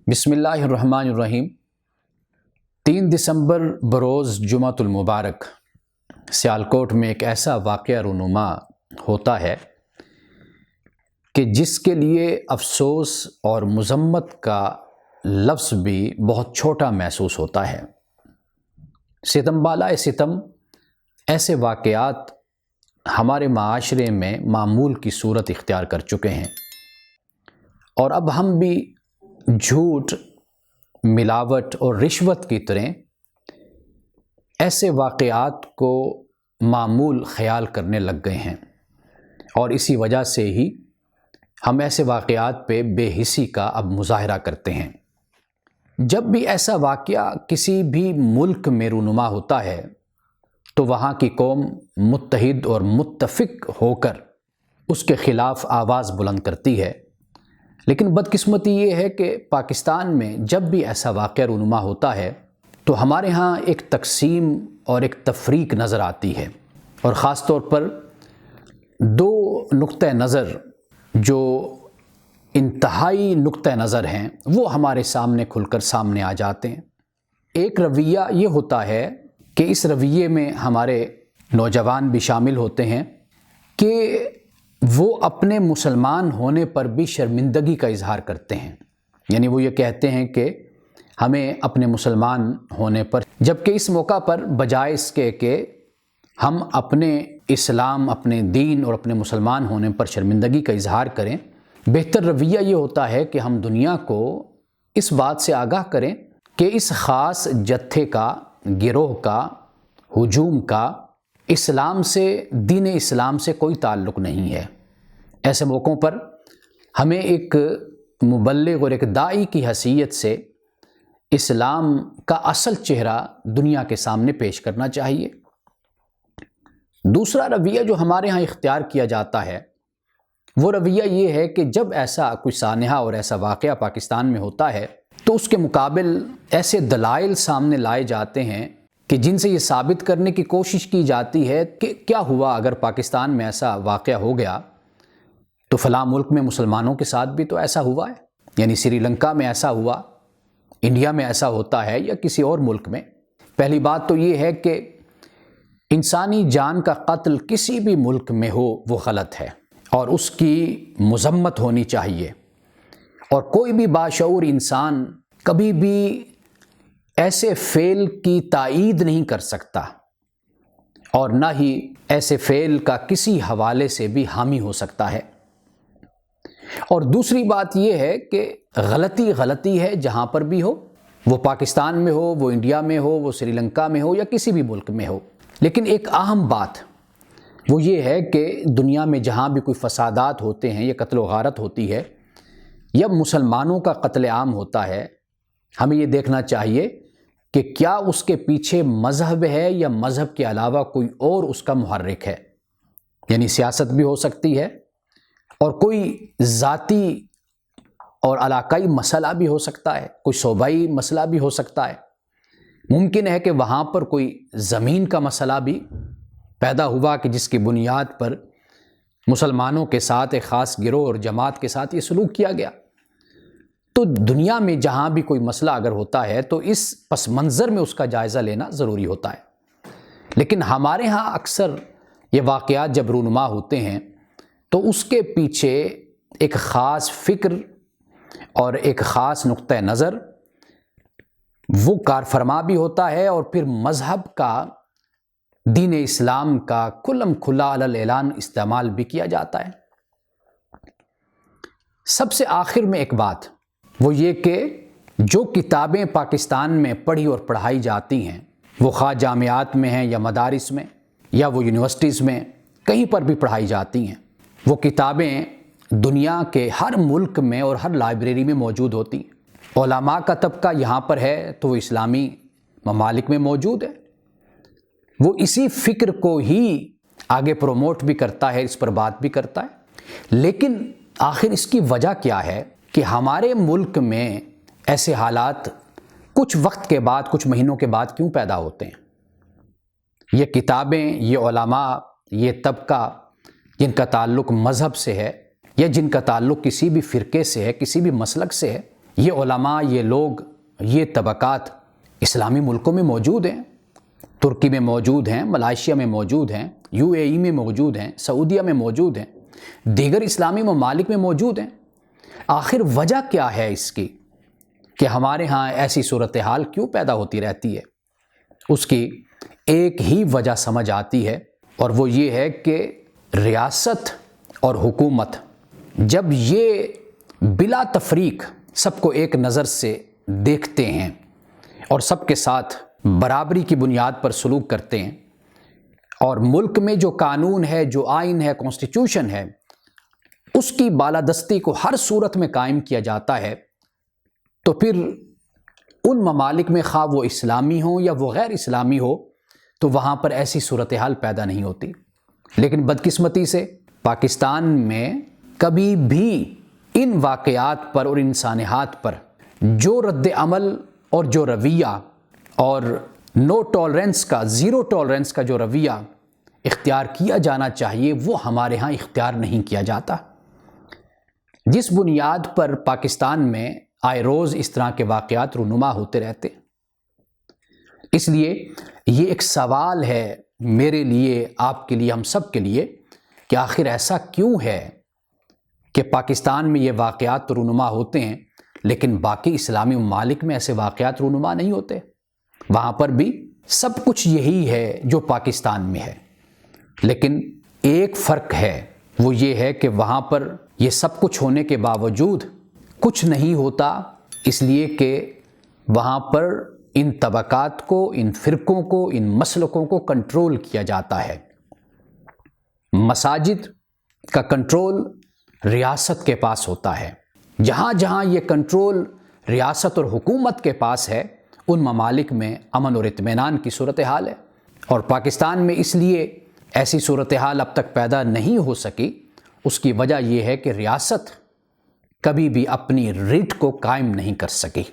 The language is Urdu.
بسم اللہ الرحمن الرحیم۔ 3 دسمبر بروز جمعۃ المبارک سیالکوٹ میں ایک ایسا واقعہ رونما ہوتا ہے کہ جس کے لیے افسوس اور مذمت کا لفظ بھی بہت چھوٹا محسوس ہوتا ہے۔ ستم بالائے ستم ایسے واقعات ہمارے معاشرے میں معمول کی صورت اختیار کر چکے ہیں، اور اب ہم بھی جھوٹ، ملاوٹ اور رشوت کی طرح ایسے واقعات کو معمول خیال کرنے لگ گئے ہیں، اور اسی وجہ سے ہی ہم ایسے واقعات پہ بے حسی کا اب مظاہرہ کرتے ہیں۔ جب بھی ایسا واقعہ کسی بھی ملک میں رونما ہوتا ہے تو وہاں کی قوم متحد اور متفق ہو کر اس کے خلاف آواز بلند کرتی ہے، لیکن بدقسمتی یہ ہے کہ پاکستان میں جب بھی ایسا واقعہ رونما ہوتا ہے تو ہمارے ہاں ایک تقسیم اور ایک تفریق نظر آتی ہے، اور خاص طور پر 2 نقطہ نظر جو انتہائی نقطہ نظر ہیں وہ ہمارے سامنے کھل کر سامنے آ جاتے ہیں۔ ایک رویہ یہ ہوتا ہے کہ اس رویے میں ہمارے نوجوان بھی شامل ہوتے ہیں کہ وہ اپنے مسلمان ہونے پر بھی شرمندگی کا اظہار کرتے ہیں، یعنی وہ یہ کہتے ہیں کہ ہمیں اپنے مسلمان ہونے پر، جبکہ اس موقع پر بجائے اس کے کہ ہم اپنے اسلام، اپنے دین اور اپنے مسلمان ہونے پر شرمندگی کا اظہار کریں، بہتر رویہ یہ ہوتا ہے کہ ہم دنیا کو اس بات سے آگاہ کریں کہ اس خاص جتھے کا، گروہ کا، ہجوم کا اسلام سے، دین اسلام سے کوئی تعلق نہیں ہے۔ ایسے موقعوں پر ہمیں ایک مبلغ اور ایک داعی کی حیثیت سے اسلام کا اصل چہرہ دنیا کے سامنے پیش کرنا چاہیے۔ دوسرا رویہ جو ہمارے ہاں اختیار کیا جاتا ہے وہ رویہ یہ ہے کہ جب ایسا کوئی سانحہ اور ایسا واقعہ پاکستان میں ہوتا ہے تو اس کے مقابل ایسے دلائل سامنے لائے جاتے ہیں کہ جن سے یہ ثابت کرنے کی کوشش کی جاتی ہے کہ کیا ہوا اگر پاکستان میں ایسا واقعہ ہو گیا تو فلاں ملک میں مسلمانوں کے ساتھ بھی تو ایسا ہوا ہے، یعنی سری لنکا میں ایسا ہوا، انڈیا میں ایسا ہوتا ہے یا کسی اور ملک میں۔ پہلی بات تو یہ ہے کہ انسانی جان کا قتل کسی بھی ملک میں ہو وہ غلط ہے اور اس کی مذمت ہونی چاہیے، اور کوئی بھی باشعور انسان کبھی بھی ایسے فعل کی تائید نہیں کر سکتا، اور نہ ہی ایسے فعل کا کسی حوالے سے بھی حامی ہو سکتا ہے۔ اور دوسری بات یہ ہے کہ غلطی ہے جہاں پر بھی ہو، وہ پاکستان میں ہو، وہ انڈیا میں ہو، وہ سری لنکا میں ہو یا کسی بھی ملک میں ہو، لیکن ایک اہم بات وہ یہ ہے کہ دنیا میں جہاں بھی کوئی فسادات ہوتے ہیں یا قتل و غارت ہوتی ہے یا مسلمانوں کا قتل عام ہوتا ہے، ہمیں یہ دیکھنا چاہیے کہ کیا اس کے پیچھے مذہب ہے یا مذہب کے علاوہ کوئی اور اس کا محرک ہے، یعنی سیاست بھی ہو سکتی ہے اور کوئی ذاتی اور علاقائی مسئلہ بھی ہو سکتا ہے، کوئی صوبائی مسئلہ بھی ہو سکتا ہے، ممکن ہے کہ وہاں پر کوئی زمین کا مسئلہ بھی پیدا ہوا کہ جس کی بنیاد پر مسلمانوں کے ساتھ ایک خاص گروہ اور جماعت کے ساتھ یہ سلوک کیا گیا۔ تو دنیا میں جہاں بھی کوئی مسئلہ اگر ہوتا ہے تو اس پس منظر میں اس کا جائزہ لینا ضروری ہوتا ہے، لیکن ہمارے ہاں اکثر یہ واقعات جب رونما ہوتے ہیں تو اس کے پیچھے ایک خاص فکر اور ایک خاص نقطہ نظر وہ کار فرما بھی ہوتا ہے، اور پھر مذہب کا، دین اسلام کا کھلم کھلا علی الاعلان استعمال بھی کیا جاتا ہے۔ سب سے آخر میں ایک بات وہ یہ کہ جو کتابیں پاکستان میں پڑھی اور پڑھائی جاتی ہیں، وہ خواہ جامعات میں ہیں یا مدارس میں یا وہ یونیورسٹیز میں، کہیں پر بھی پڑھائی جاتی ہیں، وہ کتابیں دنیا کے ہر ملک میں اور ہر لائبریری میں موجود ہوتی ہیں۔ علماء کا طبقہ یہاں پر ہے تو وہ اسلامی ممالک میں موجود ہے، وہ اسی فکر کو ہی آگے پروموٹ بھی کرتا ہے، اس پر بات بھی کرتا ہے، لیکن آخر اس کی وجہ کیا ہے کہ ہمارے ملک میں ایسے حالات کچھ وقت کے بعد، کچھ مہینوں کے بعد کیوں پیدا ہوتے ہیں؟ یہ کتابیں، یہ علماء، یہ طبقہ جن کا تعلق مذہب سے ہے یا جن کا تعلق کسی بھی فرقے سے ہے، کسی بھی مسلک سے ہے، یہ علماء، یہ لوگ، یہ طبقات اسلامی ملکوں میں موجود ہیں، ترکی میں موجود ہیں، ملائیشیا میں موجود ہیں، UAE میں موجود ہیں، سعودیہ میں موجود ہیں، دیگر اسلامی ممالک میں موجود ہیں۔ آخر وجہ کیا ہے اس کی کہ ہمارے ہاں ایسی صورتحال کیوں پیدا ہوتی رہتی ہے؟ اس کی ایک ہی وجہ سمجھ آتی ہے، اور وہ یہ ہے کہ ریاست اور حکومت جب یہ بلا تفریق سب کو ایک نظر سے دیکھتے ہیں اور سب کے ساتھ برابری کی بنیاد پر سلوک کرتے ہیں، اور ملک میں جو قانون ہے، جو آئین ہے، کانسٹیٹیوشن ہے، اس کی بالادستی کو ہر صورت میں قائم کیا جاتا ہے، تو پھر ان ممالک میں خواہ وہ اسلامی ہوں یا وہ غیر اسلامی ہو، تو وہاں پر ایسی صورتحال پیدا نہیں ہوتی۔ لیکن بدقسمتی سے پاکستان میں کبھی بھی ان واقعات پر اور ان سانحات پر جو رد عمل اور جو رویہ اور نو ٹالرنس کا، زیرو ٹالرنس کا جو رویہ اختیار کیا جانا چاہیے، وہ ہمارے ہاں اختیار نہیں کیا جاتا۔ جس بنیاد پر پاکستان میں آئے روز اس طرح کے واقعات رونما ہوتے رہتے، اس لیے یہ ایک سوال ہے میرے لیے، آپ کے لیے، ہم سب کے لیے، کہ آخر ایسا کیوں ہے کہ پاکستان میں یہ واقعات رونما ہوتے ہیں لیکن باقی اسلامی ممالک میں ایسے واقعات رونما نہیں ہوتے؟ وہاں پر بھی سب کچھ یہی ہے جو پاکستان میں ہے، لیکن ایک فرق ہے، وہ یہ ہے کہ وہاں پر یہ سب کچھ ہونے کے باوجود کچھ نہیں ہوتا، اس لیے کہ وہاں پر ان طبقات کو، ان فرقوں کو، ان مسلکوں کو کنٹرول کیا جاتا ہے۔ مساجد کا کنٹرول ریاست کے پاس ہوتا ہے۔ جہاں جہاں یہ کنٹرول ریاست اور حکومت کے پاس ہے، ان ممالک میں امن اور اطمینان کی صورتحال ہے، اور پاکستان میں اس لیے ایسی صورتحال اب تک پیدا نہیں ہو سکی۔ اس کی وجہ یہ ہے کہ ریاست کبھی بھی اپنی ریٹ کو قائم نہیں کر سکی۔